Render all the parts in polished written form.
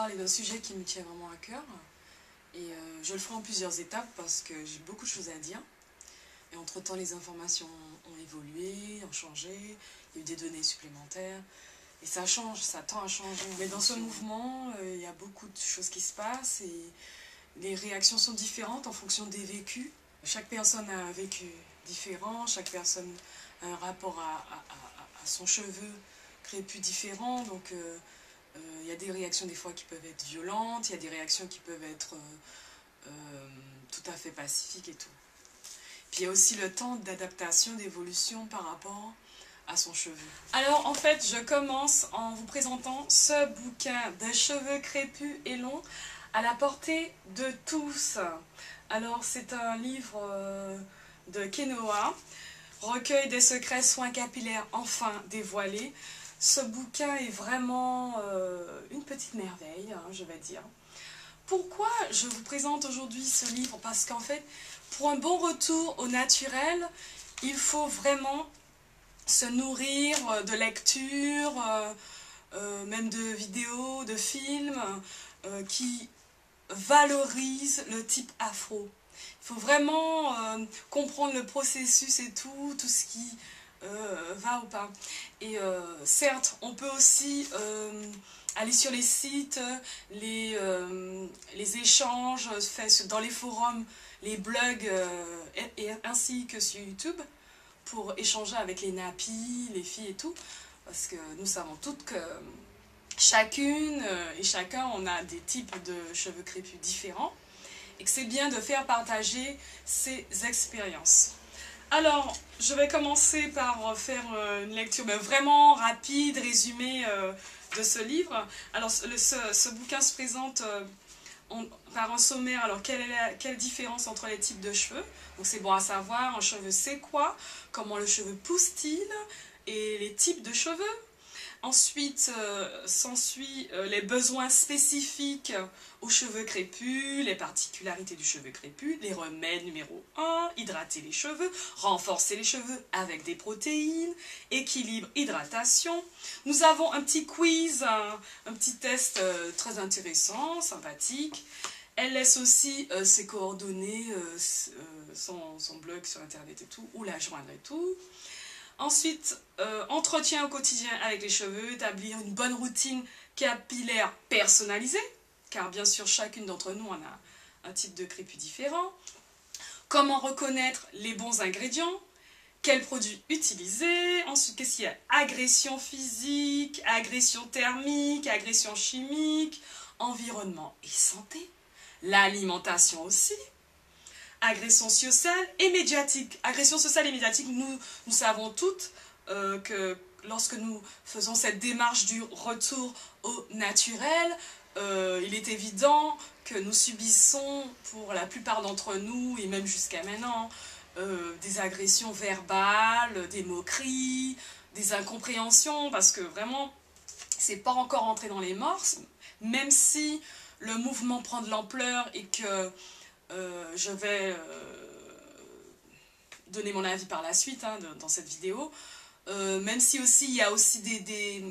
parler d'un sujet qui me tient vraiment à cœur. Et je le ferai en plusieurs étapes parce que j'ai beaucoup de choses à dire. Et entre-temps, les informations ont évolué, ont changé. Il y a eu des données supplémentaires. Et ça change, ça tend à changer. Mais dans ce mouvement, il y a beaucoup de choses qui se passent. Et les réactions sont différentes en fonction des vécus. Chaque personne a un vécu différent. Chaque personne a un rapport à son cheveu crépus différent. Donc, il y a des réactions des fois qui peuvent être violentes. Il y a des réactions qui peuvent être tout à fait pacifiques et tout. Puis il y a aussi le temps d'adaptation, d'évolution par rapport à son cheveu. Alors en fait, je commence en vous présentant ce bouquin de cheveux crépus et longs à la portée de tous. Alors c'est un livre de Kenoa, Recueil des secrets soins capillaires enfin dévoilés. Ce bouquin est vraiment une petite merveille, hein, je vais dire. Pourquoi je vous présente aujourd'hui ce livre? Parce qu'en fait, pour un bon retour au naturel, il faut vraiment se nourrir de lectures, même de vidéos, de films, qui valorisent le type afro. Il faut vraiment comprendre le processus et tout ce qui va ou pas. Et certes, on peut aussi aller sur les sites, les échanges faits dans les forums, les blogs, ainsi que sur YouTube, pour échanger avec les nappies, les filles et tout, parce que nous savons toutes que chacune et chacun, on a des types de cheveux crépus différents, et que c'est bien de faire partager ces expériences. Alors, je vais commencer par faire une lecture vraiment rapide, résumée de ce livre. Alors, ce bouquin se présente par un sommaire. Alors, quelle différence entre les types de cheveux? Donc, c'est bon à savoir, un cheveu c'est quoi? Comment le cheveu pousse-t-il? Et les types de cheveux. Ensuite, s'ensuit les besoins spécifiques aux cheveux crépus, les particularités du cheveu crépus, les remèdes numéro 1, hydrater les cheveux, renforcer les cheveux avec des protéines, équilibre, hydratation. Nous avons un petit quiz, un petit test très intéressant, sympathique. Elle laisse aussi ses coordonnées, son blog sur internet et tout, ou la joindre et tout. Ensuite, entretien au quotidien avec les cheveux, établir une bonne routine capillaire personnalisée, car bien sûr chacune d'entre nous en a un type de crépus différent. Comment reconnaître les bons ingrédients, quels produits utiliser. Ensuite, qu'est-ce qu'il y a? Agression physique, agression thermique, agression chimique, environnement et santé, l'alimentation aussi. Agression sociale et médiatique. Agression sociale et médiatique, nous savons toutes que lorsque nous faisons cette démarche du retour au naturel, il est évident que nous subissons, pour la plupart d'entre nous, et même jusqu'à maintenant, des agressions verbales, des moqueries, des incompréhensions, parce que vraiment, c'est pas encore entré dans les mœurs, même si le mouvement prend de l'ampleur et que je vais donner mon avis par la suite dans cette vidéo, même si aussi il y a aussi des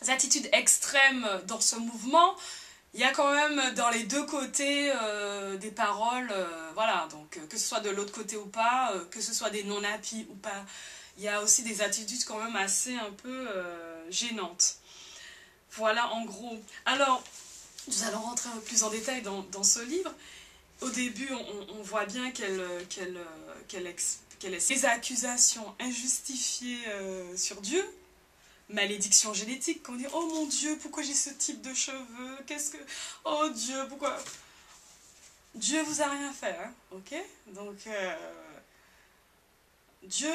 attitudes extrêmes dans ce mouvement, il y a quand même dans les deux côtés des paroles, voilà, donc que ce soit de l'autre côté ou pas, que ce soit des non-nappies ou pas, il y a aussi des attitudes quand même assez un peu gênantes. Voilà en gros. Alors, nous allons rentrer un peu plus en détail dans ce livre. Au début, on voit bien qu'elle laisse des accusations injustifiées sur Dieu. Malédiction génétique, qu'on dit « Oh mon Dieu, pourquoi j'ai ce type de cheveux? Qu'est-ce que... Oh Dieu, pourquoi... » Dieu vous a rien fait, hein, ok? Donc, Dieu,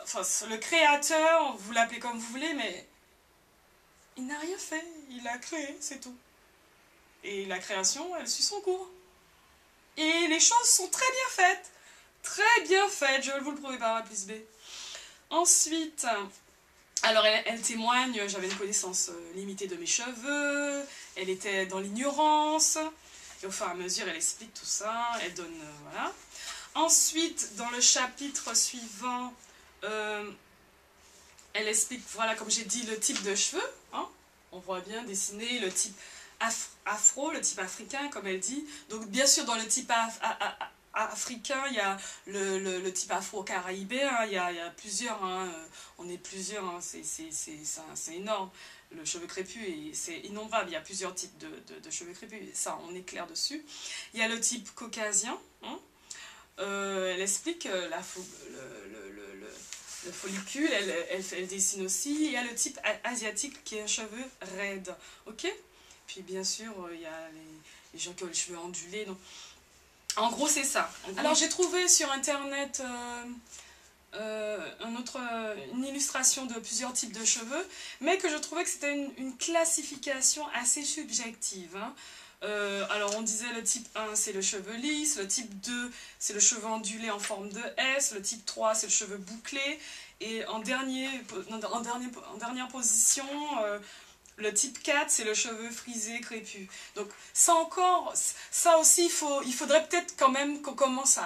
enfin, le créateur, vous l'appelez comme vous voulez, mais il n'a rien fait, il a créé, c'est tout. Et la création, elle suit son cours. Et les choses sont très bien faites, je vais vous le prouver par A plus B. Ensuite, alors elle témoigne, j'avais une connaissance limitée de mes cheveux, elle était dans l'ignorance, et au fur et à mesure elle explique tout ça, elle donne, voilà. Ensuite, dans le chapitre suivant, elle explique, voilà, comme j'ai dit, le type de cheveux, hein, on voit bien dessiner le type afro, le type africain, comme elle dit. Donc, bien sûr, dans le type africain, il y a le type afro-caribéen, hein, il y a plusieurs, hein, on est plusieurs, hein, c'est énorme. Le cheveu crépus, c'est innombrable, il y a plusieurs types de cheveux crépus, ça, on est clair dessus. Il y a le type caucasien, hein, elle explique le follicule, elle dessine aussi. Il y a le type asiatique qui a un cheveu raide, ok. Puis bien sûr, il y a les gens qui ont les cheveux ondulés. Donc, en gros, c'est ça. Alors, j'ai trouvé sur Internet une illustration de plusieurs types de cheveux, mais que je trouvais que c'était une classification assez subjective. Hein. Alors, on disait le type 1, c'est le cheveu lisse, le type 2, c'est le cheveu ondulé en forme de S, le type 3, c'est le cheveu bouclé, et en dernière position, le type 4, c'est le cheveu frisé, crépus. Donc, ça encore, ça aussi, il faudrait peut-être quand même qu'on commence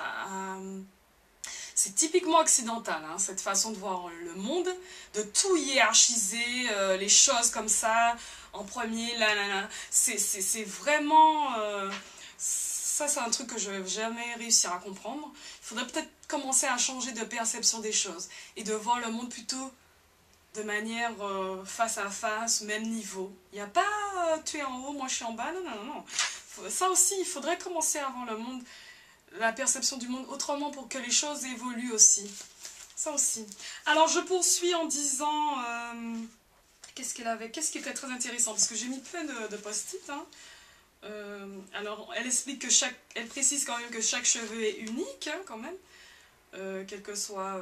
c'est typiquement occidental, hein, cette façon de voir le monde, de tout hiérarchiser, les choses comme ça, en premier, là. C'est vraiment... ça, c'est un truc que je ne vais jamais réussir à comprendre. Il faudrait peut-être commencer à changer de perception des choses et de voir le monde plutôt de manière face à face, même niveau. Il n'y a pas tu es en haut, moi je suis en bas, non. Ça aussi, il faudrait commencer à voir le monde, la perception du monde autrement pour que les choses évoluent aussi. Ça aussi. Alors je poursuis en disant qu'est-ce qui était très intéressant, parce que j'ai mis plein de post-it. Hein. Alors elle explique que elle précise quand même que chaque cheveu est unique, hein, quand même. Quel que soit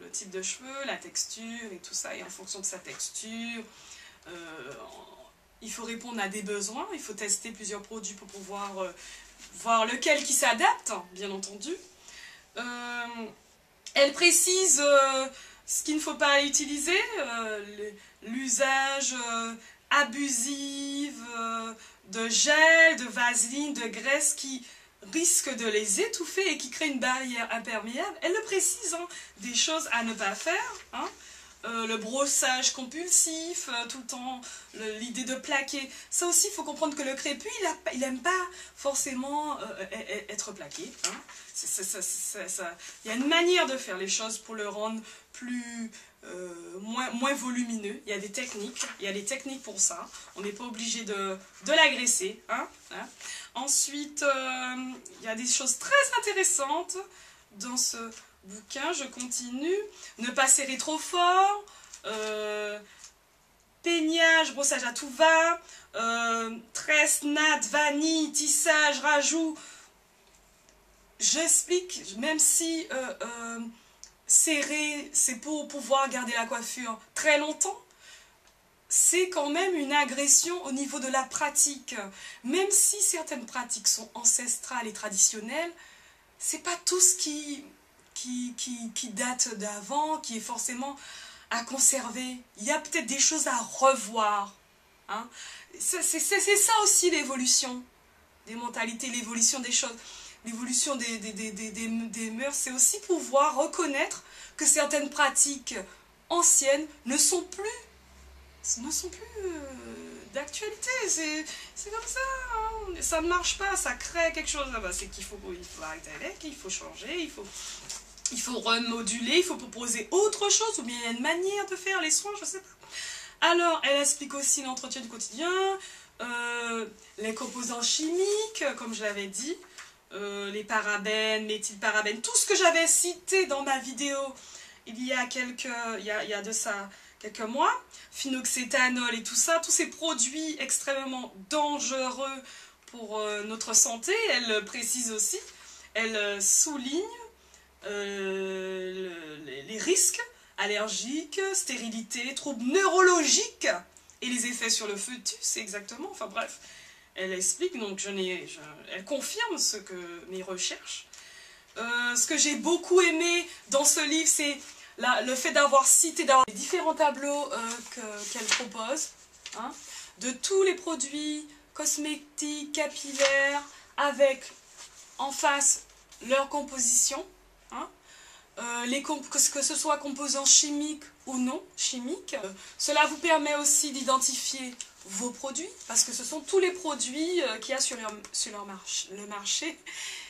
le type de cheveux, la texture et tout ça, et en fonction de sa texture, il faut répondre à des besoins, il faut tester plusieurs produits pour pouvoir voir lequel qui s'adapte, bien entendu. Elle précise ce qu'il ne faut pas utiliser, l'usage abusif de gel, de vaseline, de graisse qui risque de les étouffer et qui crée une barrière imperméable. Elle le précise, hein, des choses à ne pas faire. Hein. Le brossage compulsif, tout le temps, l'idée de plaquer. Ça aussi, il faut comprendre que le crépus, il n'aime pas forcément être plaqué. Hein. Il y a une manière de faire les choses pour le rendre plus... moins volumineux. Il y a des techniques pour ça. On n'est pas obligé de l'agresser. Hein. Ensuite, il y a des choses très intéressantes dans ce bouquin. Je continue. Ne pas serrer trop fort. Peignage, brossage à tout va. Tresse, natte, vanille, tissage, rajout. J'explique, même si serrer, c'est pour pouvoir garder la coiffure très longtemps, c'est quand même une agression au niveau de la pratique. Même si certaines pratiques sont ancestrales et traditionnelles, c'est pas tout ce qui date d'avant, qui est forcément à conserver. Il y a peut-être des choses à revoir. Hein. C'est ça aussi l'évolution des mentalités, l'évolution des choses. L'évolution des mœurs, c'est aussi pouvoir reconnaître que certaines pratiques anciennes ne sont plus d'actualité. C'est comme ça, hein. Ça ne marche pas, ça crée quelque chose. C'est qu'il faut arrêter avec, il faut changer, il faut remoduler, il faut proposer autre chose, ou bien il y a une manière de faire les soins, je ne sais pas. Alors, elle explique aussi l'entretien du quotidien, les composants chimiques, comme je l'avais dit, les parabènes, méthylparabènes, tout ce que j'avais cité dans ma vidéo il y a de ça quelques mois, phenoxéthanol et tout ça, tous ces produits extrêmement dangereux pour notre santé. Elle précise aussi, elle souligne les risques allergiques, stérilité, troubles neurologiques et les effets sur le fœtus, exactement, enfin bref. Elle explique, donc elle confirme mes recherches. Ce que j'ai beaucoup aimé dans ce livre, c'est le fait d'avoir les différents tableaux qu'elle propose, hein, de tous les produits cosmétiques, capillaires, avec en face leur composition, hein, que ce soit composants chimiques ou non chimiques. Cela vous permet aussi d'identifier vos produits, parce que ce sont tous les produits qu'il y a sur le marché.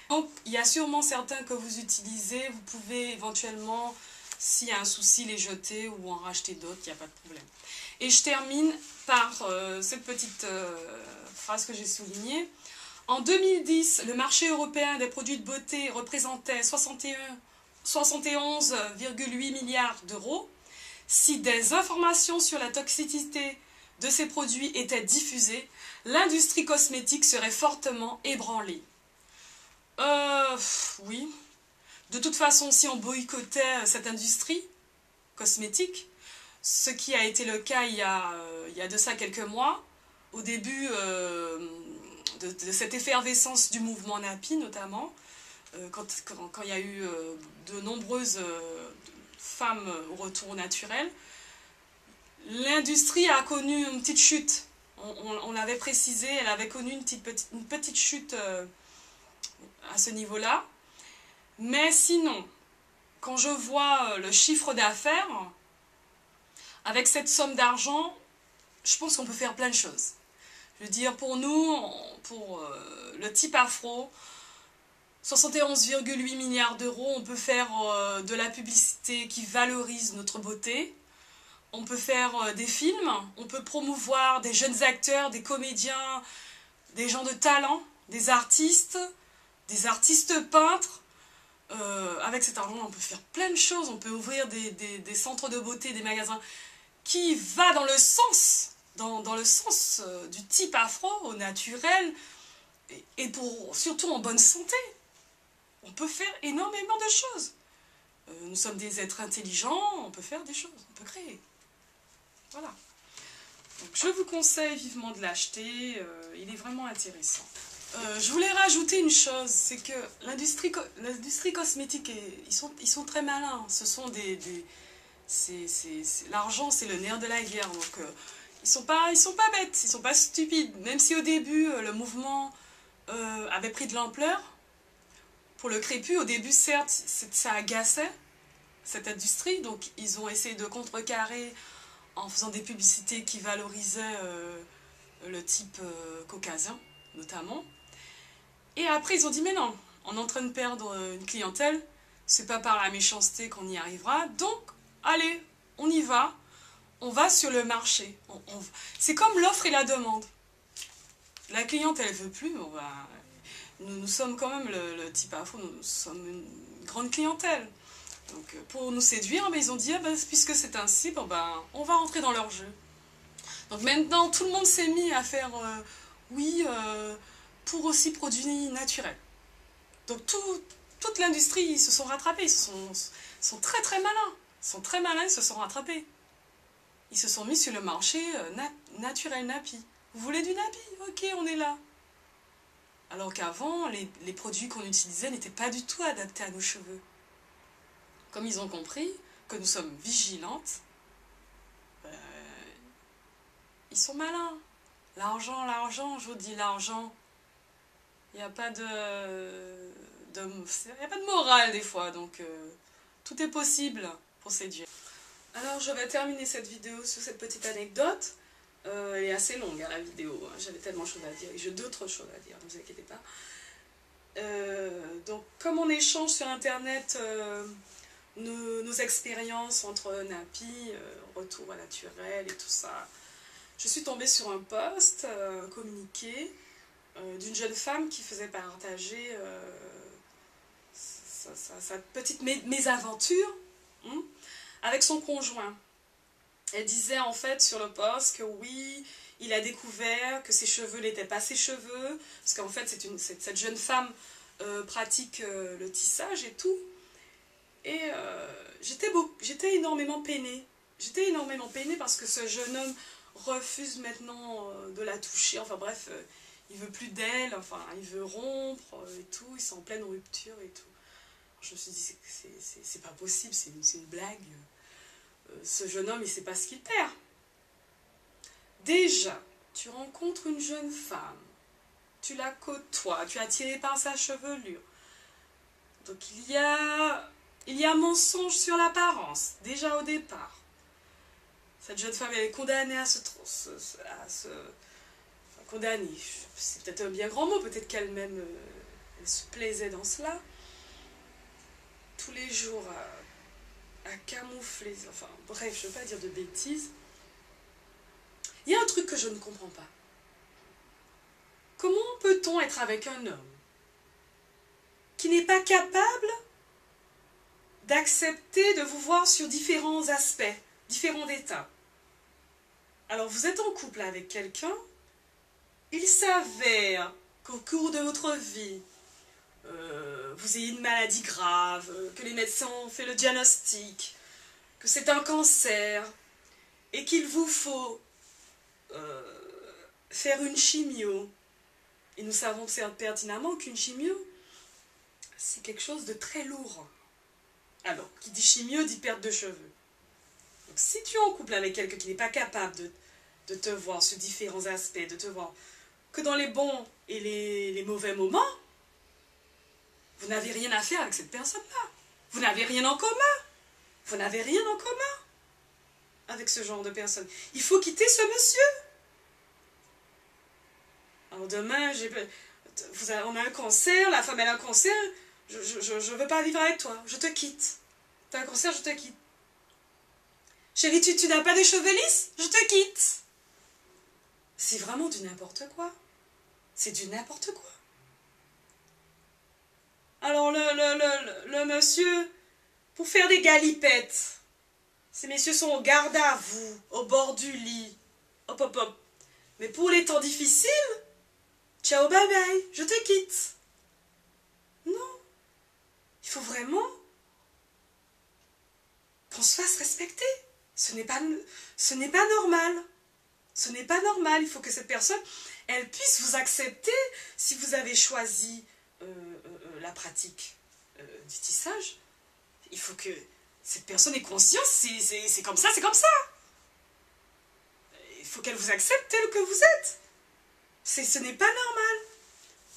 Donc, il y a sûrement certains que vous utilisez, vous pouvez éventuellement, s'il y a un souci, les jeter ou en racheter d'autres, il n'y a pas de problème. Et je termine par cette petite phrase que j'ai soulignée. En 2010, le marché européen des produits de beauté représentait 71,8 milliards d'euros. Si des informations sur la toxicité de ces produits étaient diffusées, l'industrie cosmétique serait fortement ébranlée. Oui. De toute façon, si on boycottait cette industrie cosmétique, ce qui a été le cas il y a de ça quelques mois, au début de cette effervescence du mouvement Napi notamment, quand il y a eu de nombreuses femmes au retour naturel, l'industrie a connu une petite chute. On l'avait précisé, elle avait connu une petite chute à ce niveau-là. Mais sinon, quand je vois le chiffre d'affaires, avec cette somme d'argent, je pense qu'on peut faire plein de choses. Je veux dire, pour nous, pour le type afro, 71,8 milliards d'euros, on peut faire de la publicité qui valorise notre beauté. On peut faire des films, on peut promouvoir des jeunes acteurs, des comédiens, des gens de talent, des artistes peintres. Avec cet argent, on peut faire plein de choses. On peut ouvrir des centres de beauté, des magasins qui va dans le sens, du type afro, au naturel, et surtout en bonne santé. On peut faire énormément de choses. Nous sommes des êtres intelligents, on peut faire des choses, on peut créer. Voilà. Donc, je vous conseille vivement de l'acheter, il est vraiment intéressant. Je voulais rajouter une chose, c'est que l'industrie cosmétique, ils sont très malins. Ce sont l'argent, c'est le nerf de la guerre. Donc, ils sont pas bêtes, ils sont pas stupides. Même si au début, le mouvement avait pris de l'ampleur, pour le crépus, au début, certes, ça agaçait cette industrie. Donc, ils ont essayé de contrecarrer en faisant des publicités qui valorisaient le type caucasien, notamment. Et après, ils ont dit, mais non, on est en train de perdre une clientèle, c'est pas par la méchanceté qu'on y arrivera, donc, allez, on y va, on va sur le marché. C'est comme l'offre et la demande. La clientèle ne veut plus, nous sommes quand même le type afro, nous sommes une grande clientèle. Donc, pour nous séduire, ils ont dit, ah ben, puisque c'est ainsi, on va rentrer dans leur jeu. Donc maintenant, tout le monde s'est mis à faire, pour aussi produits naturels. Donc toute l'industrie, ils se sont rattrapés, ils sont très très malins. Ils sont très malins, ils se sont rattrapés. Ils se sont mis sur le marché naturel Napi. Vous voulez du Napi? Ok, on est là. Alors qu'avant, les produits qu'on utilisait n'étaient pas du tout adaptés à nos cheveux. Comme ils ont compris que nous sommes vigilantes, ils sont malins. L'argent, je vous dis, l'argent. Il n'y a pas de morale des fois, donc tout est possible pour séduire. Alors je vais terminer cette vidéo sur cette petite anecdote. Elle est assez longue, hein, la vidéo, hein. J'avais tellement de choses à dire, et j'ai d'autres choses à dire, ne vous inquiétez pas. Donc comme on échange sur internet nos expériences entre Napi, retour à naturel et tout ça, je suis tombée sur un post communiqué d'une jeune femme qui faisait partager sa petite mésaventure avec son conjoint. Elle disait en fait sur le post que oui, il a découvert que ses cheveux n'étaient pas ses cheveux, parce qu'en fait cette jeune femme pratique le tissage et tout. Et j'étais énormément peinée. J'étais énormément peinée parce que ce jeune homme refuse maintenant de la toucher, enfin bref, il veut plus d'elle, enfin il veut rompre et tout, ils sont en pleine rupture et tout. Alors, je me suis dit, c'est pas possible, c'est une blague. Ce jeune homme, il sait pas ce qu'il perd. Déjà, tu rencontres une jeune femme, tu la côtoies, tu es attiré par sa chevelure. Donc il y a mensonge sur l'apparence, déjà au départ. Cette jeune femme, elle est condamnée à se condamnée, c'est peut-être un bien grand mot, peut-être qu'elle-même elle se plaisait dans cela. Tous les jours à camoufler, enfin bref, je ne veux pas dire de bêtises. Il y a un truc que je ne comprends pas. Comment peut-on être avec un homme qui n'est pas capable d'accepter de vous voir sur différents aspects, différents états? Alors vous êtes en couple avec quelqu'un, il s'avère qu'au cours de votre vie, vous ayez une maladie grave, que les médecins ont fait le diagnostic, que c'est un cancer, et qu'il vous faut faire une chimio. Et nous savons pertinemment qu'une chimio, c'est quelque chose de très lourd. Alors, qui dit chimio dit perte de cheveux. Donc si tu es en couple avec quelqu'un qui n'est pas capable de te voir sur différents aspects, de te voir que dans les bons et les mauvais moments, vous n'avez rien à faire avec cette personne-là. Vous n'avez rien en commun. Vous n'avez rien en commun avec ce genre de personne. Il faut quitter ce monsieur. Alors demain, on a un cancer, la femme elle a un cancer, je ne veux pas vivre avec toi, je te quitte. Tu as un cancer, je te quitte. Chérie, tu n'as pas des cheveux lisses, je te quitte. C'est vraiment du n'importe quoi. C'est du n'importe quoi. Alors le monsieur, pour faire des galipettes, ces messieurs sont au garde à vous, au bord du lit. Hop, hop, hop. Mais pour les temps difficiles, ciao, bye bye, je te quitte. Non. Il faut vraiment qu'on se fasse respecter. Ce n'est pas normal. Ce n'est pas normal. Il faut que cette personne, elle puisse vous accepter si vous avez choisi la pratique du tissage. Il faut que cette personne ait conscience, c'est comme ça, c'est comme ça. Il faut qu'elle vous accepte tel que vous êtes. Ce n'est pas normal.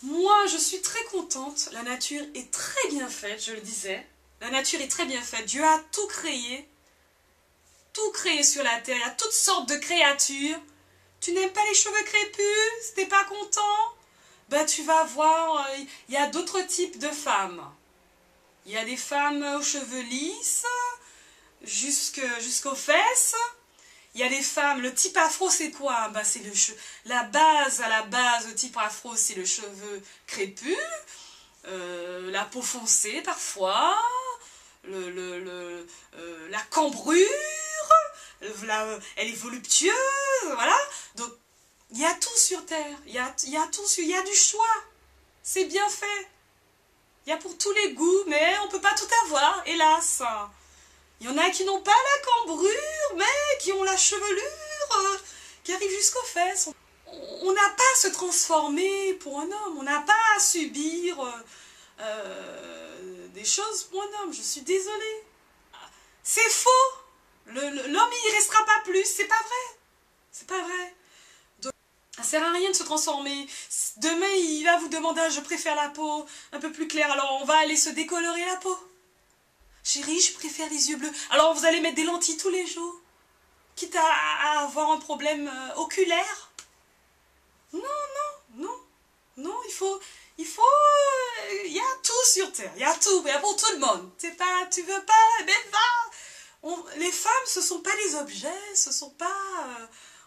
Moi, je suis très contente. La nature est très bien faite, je le disais. La nature est très bien faite. Dieu a tout créé. Tout créé sur la terre. Il y a toutes sortes de créatures. Tu n'aimes pas les cheveux crépus? Si t'es pas content? Ben, tu vas voir, il y a d'autres types de femmes. Il y a des femmes aux cheveux lisses, jusqu'aux fesses. Il y a des femmes, le type afro c'est quoi? Ben, c'est la base, le type afro c'est le cheveu crépus, la peau foncée parfois, la cambrure, elle est voluptueuse, voilà. Donc, il y a tout sur Terre, il y a du choix. C'est bien fait. Il y a pour tous les goûts, mais on ne peut pas tout avoir, hélas. Il y en a qui n'ont pas la cambrure, mais qui ont la chevelure qui arrive jusqu'aux fesses. On n'a pas à se transformer pour un homme, on n'a pas à subir des choses pour un homme, je suis désolée. C'est faux. L'homme, il ne restera pas plus, c'est pas vrai. C'est pas vrai. Donc, ça ne sert à rien de se transformer. Demain, il va vous demander, je préfère la peau un peu plus claire, alors on va aller se décolorer la peau. Chérie, je préfère les yeux bleus. Alors vous allez mettre des lentilles tous les jours, quitte à avoir un problème oculaire. Non, il y a tout sur Terre, il y a tout, il y a pour tout le monde. Tu veux pas, ben va. Les femmes, ce sont pas des objets,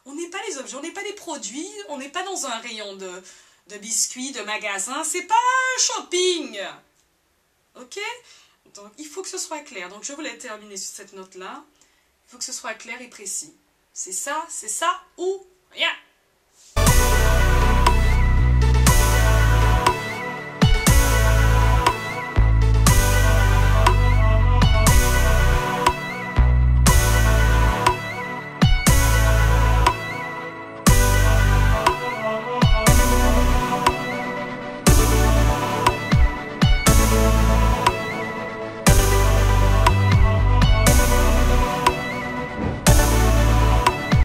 on n'est pas les objets, on n'est pas des produits, on n'est pas dans un rayon de biscuits, de magasins, c'est pas un shopping. Ok? Donc, il faut que ce soit clair. Donc, je voulais terminer sur cette note-là. Il faut que ce soit clair et précis. C'est ça ou rien.